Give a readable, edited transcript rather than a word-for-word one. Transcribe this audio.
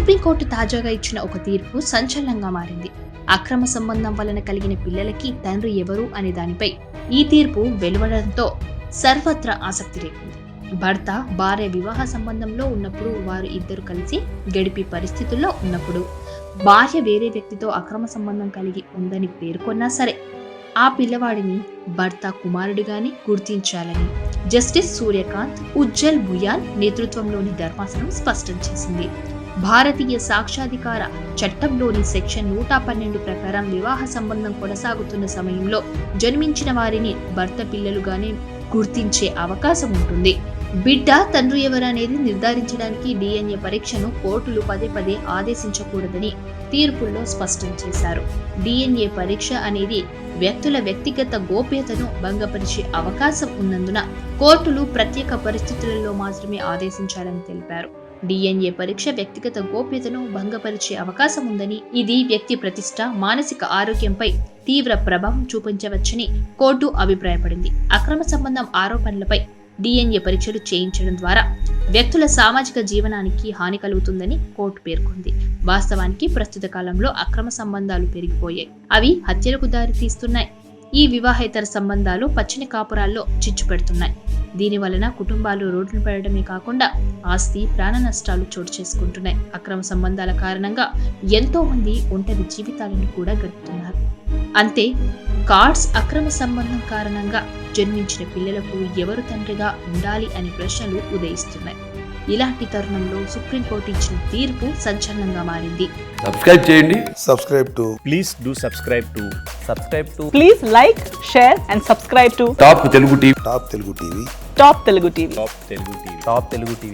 Supreme court తాజాగా ఇచ్చిన ఒక తీర్పు సంచలనంగా మారింది. అక్రమ సంబంధం వలన కలిగిన పిల్లలకి తండ్రి ఎవరు అనే దానిపై ఈ తీర్పు వెలువడంతో సర్వత్రా ఆసక్తి రేపింది. భర్త భార్య వివాహ సంబంధంలో ఉన్నప్పుడు, వారు ఇద్దరు కలిసి గడిపే పరిస్థితుల్లో ఉన్నప్పుడు, భార్య వేరే వ్యక్తితో అక్రమ సంబంధం కలిగి ఉందని పేర్కొన్నా సరే ఆ పిల్లవాడిని భర్త కుమారుడిగానే గుర్తించాలని జస్టిస్ సూర్యకాంత్ ఉజ్జల్ భుయాన్ నేతృత్వంలోని ధర్మాసనం స్పష్టం చేసింది. భారతీయ సాక్ష్యాధికార చట్టంలోని సెక్షన్ 112 ప్రకారం వివాహ సంబంధం కొనసాగుతున్న సమయంలో జన్మించిన వారిని భర్త పిల్లలుగానే గుర్తించే అవకాశం ఉంటుంది. బిడ్డ తండ్రి ఎవరనేది నిర్ధారించడానికి DNA పరీక్షను కోర్టులు పదే ఆదేశించకూడదని తీర్పుల్లో స్పష్టం చేశారు. DNA పరీక్ష అనేది వ్యక్తుల వ్యక్తిగత గోప్యతను భంగపరిచే అవకాశం ఉన్నందున కోర్టులు ప్రత్యేక పరిస్థితులలో మాత్రమే ఆదేశించాలని తెలిపారు. DNA పరీక్ష వ్యక్తిగత గోప్యతను భంగపరిచే అవకాశం ఉందని, ఇది వ్యక్తి ప్రతిష్ట, మానసిక ఆరోగ్యంపై తీవ్ర ప్రభావం చూపించవచ్చని కోర్టు అభిప్రాయపడింది. అక్రమ సంబంధం ఆరోపణలపై DNA పరీక్షలు చేయించడం ద్వారా వ్యక్తుల సామాజిక జీవనానికి హాని కలుగుతుందని కోర్టు పేర్కొంది. వాస్తవానికి ప్రస్తుత కాలంలో అక్రమ సంబంధాలు పెరిగిపోయాయి. అవి హత్యలకు దారి తీస్తున్నాయి. ఈ వివాహేతర సంబంధాలు పచ్చని కాపురాల్లో చిచ్చు పెడుతున్నాయి. దీని వలన కుటుంబాలు రోడ్డున పడడమే కాకుండా ఆస్తి, ప్రాణ నష్టాలు చోటు చేసుకుంటున్నాయి. అక్రమ సంబంధాల కారణంగా ఎంతో మంది ఒంటరి జీవితాలను కూడా గడుపుతున్నారు. అంతే కార్డ్స్ అక్రమ సంబంధం కారణంగా జన్మించిన పిల్లలకు ఎవరు తండ్రిగా ఉండాలి అనే ప్రశ్నలు ఉదయిస్తున్నాయి. ఇలాంటి తరుణంలో సుప్రీంకోర్టు ఇచ్చిన తీర్పు సంచలనంగా మారింది. సబ్స్క్రైబ్ చేయండి. Please do subscribe to. Please like, share and subscribe to top Telugu TV. Top Telugu TV. Top Telugu TV.